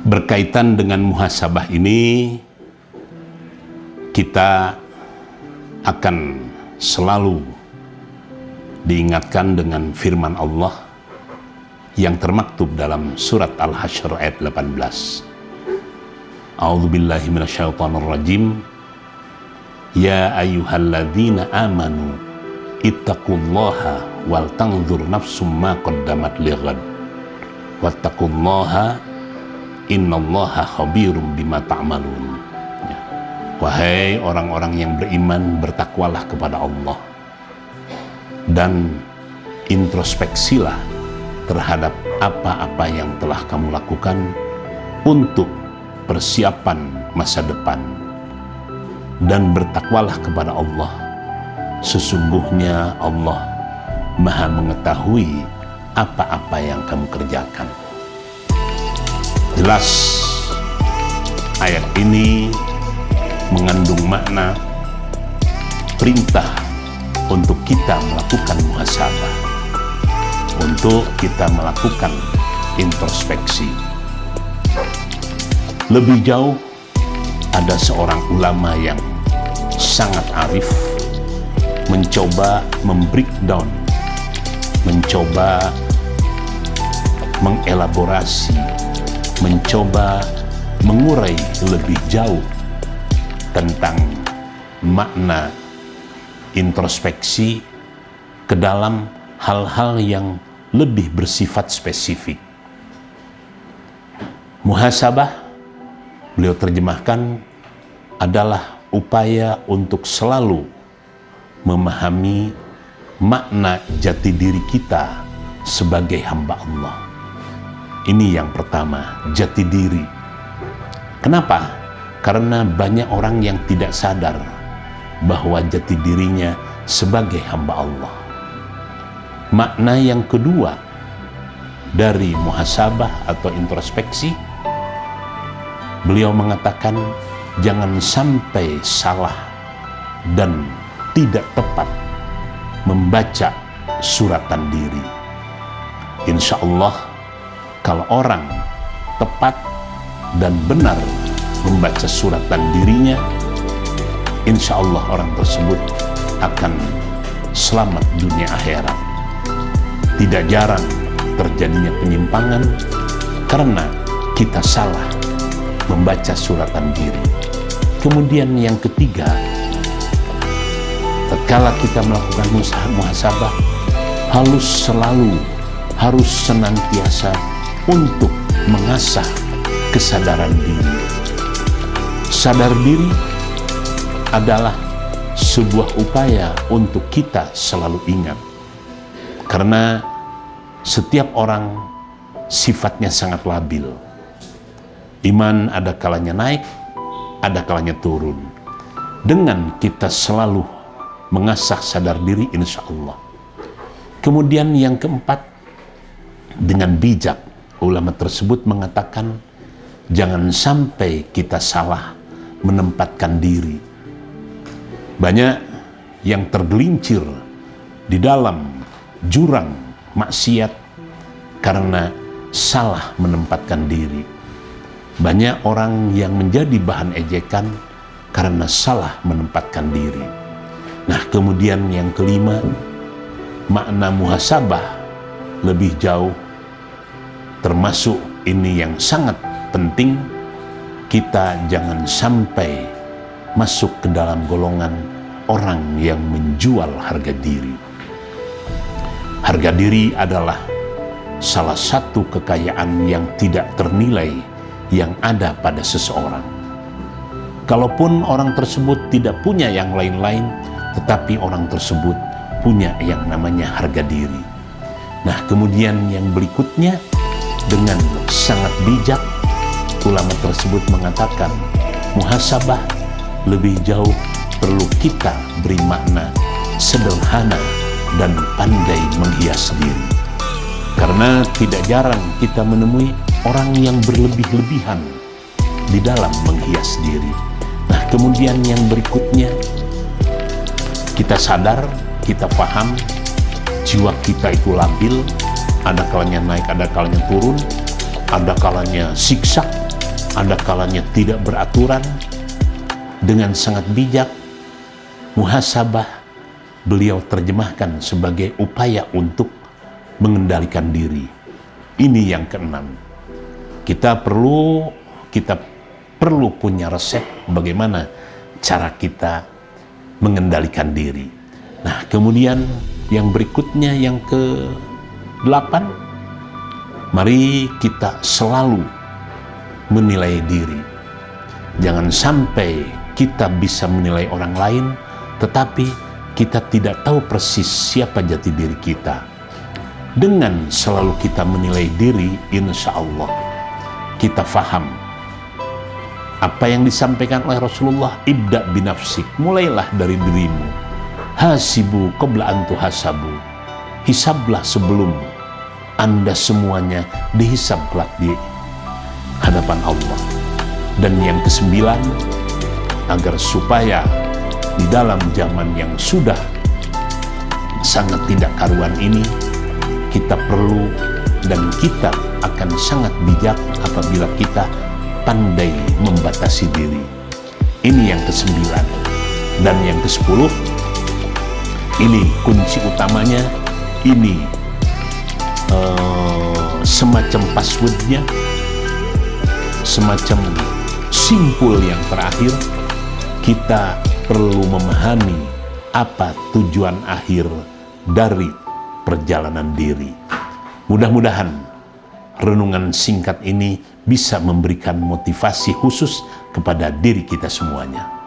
Berkaitan dengan muhasabah ini, kita akan selalu diingatkan dengan firman Allah yang termaktub dalam surat Al-Hasyr ayat 18. A'udzubillahi minasyaitonirrajim. Ya ayyuhalladzina amanu ittaqullaha wal tanzur nafsum ma qaddamat lighad wattaqullaha innallaha khabirum bima ta'malun. Wahai orang-orang yang beriman, bertakwalah kepada Allah dan introspeksilah terhadap apa-apa yang telah kamu lakukan untuk persiapan masa depan, dan bertakwalah kepada Allah. Sesungguhnya Allah Maha mengetahui apa-apa yang kamu kerjakan. Jelas ayat ini mengandung makna perintah untuk kita melakukan muhasabah, untuk kita melakukan introspeksi. Lebih jauh, ada seorang ulama yang sangat arif mencoba membreakdown, mencoba mengelaborasi, mencoba mengurai lebih jauh tentang makna introspeksi ke dalam hal-hal yang lebih bersifat spesifik. Muhasabah, beliau terjemahkan, adalah upaya untuk selalu memahami makna jati diri kita sebagai hamba Allah. Ini yang pertama, jati diri. Kenapa? Karena banyak orang yang tidak sadar bahwa jati dirinya sebagai hamba Allah. Makna yang kedua dari muhasabah atau introspeksi, beliau mengatakan jangan sampai salah dan tidak tepat membaca suratan diri. Insya Allah, kalau orang tepat dan benar membaca suratan dirinya, insya Allah orang tersebut akan selamat dunia akhirat. Tidak jarang terjadinya penyimpangan karena kita salah membaca suratan diri. Kemudian yang ketiga, tatkala kita melakukan muhasabah, harus senantiasa untuk mengasah kesadaran diri. Sadar diri adalah sebuah upaya untuk kita selalu ingat, karena setiap orang sifatnya sangat labil. Iman ada kalanya naik, ada kalanya turun. Dengan kita selalu mengasah sadar diri, insya Allah. Kemudian yang keempat, dengan bijak, ulama tersebut mengatakan jangan sampai kita salah menempatkan diri. Banyak yang tergelincir di dalam jurang maksiat karena salah menempatkan diri. Banyak orang yang menjadi bahan ejekan karena salah menempatkan diri. Nah, kemudian yang kelima, makna muhasabah lebih jauh, termasuk ini yang sangat penting, kita jangan sampai masuk ke dalam golongan orang yang menjual harga diri. Harga diri adalah salah satu kekayaan yang tidak ternilai yang ada pada seseorang. Kalaupun orang tersebut tidak punya yang lain-lain, tetapi orang tersebut punya yang namanya harga diri. Nah, kemudian yang berikutnya, dengan sangat bijak, ulama tersebut mengatakan muhasabah lebih jauh perlu kita beri makna sederhana dan pandai menghias diri. Karena tidak jarang kita menemui orang yang berlebih-lebihan di dalam menghias diri. Nah, kemudian yang berikutnya, kita sadar, kita paham, jiwa kita itu labil, ada kalanya naik, ada kalanya turun, ada kalanya siksa, ada kalanya tidak beraturan. Dengan sangat bijak, muhasabah beliau terjemahkan sebagai upaya untuk mengendalikan diri. Ini yang keenam. Kita perlu punya resep bagaimana cara kita mengendalikan diri. Nah, kemudian yang berikutnya, yang ke-8, mari kita selalu menilai diri. Jangan sampai kita bisa menilai orang lain, tetapi kita tidak tahu persis siapa jati diri kita. Dengan selalu kita menilai diri, insya Allah kita faham apa yang disampaikan oleh Rasulullah, ibda binafsik, mulailah dari dirimu. Hasibu qabla an tuhasabu, hisablah sebelum Anda semuanya dihisab kelak di hadapan Allah. Dan yang ke-9, agar supaya di dalam zaman yang sudah sangat tidak karuan ini, kita perlu dan kita akan sangat bijak apabila kita pandai membatasi diri. Ini yang ke-9. Dan yang ke-10, ini kunci utamanya, ini semacam passwordnya, semacam simpul yang terakhir. Kita perlu memahami apa tujuan akhir dari perjalanan diri. Mudah-mudahan renungan singkat ini bisa memberikan motivasi khusus kepada diri kita semuanya.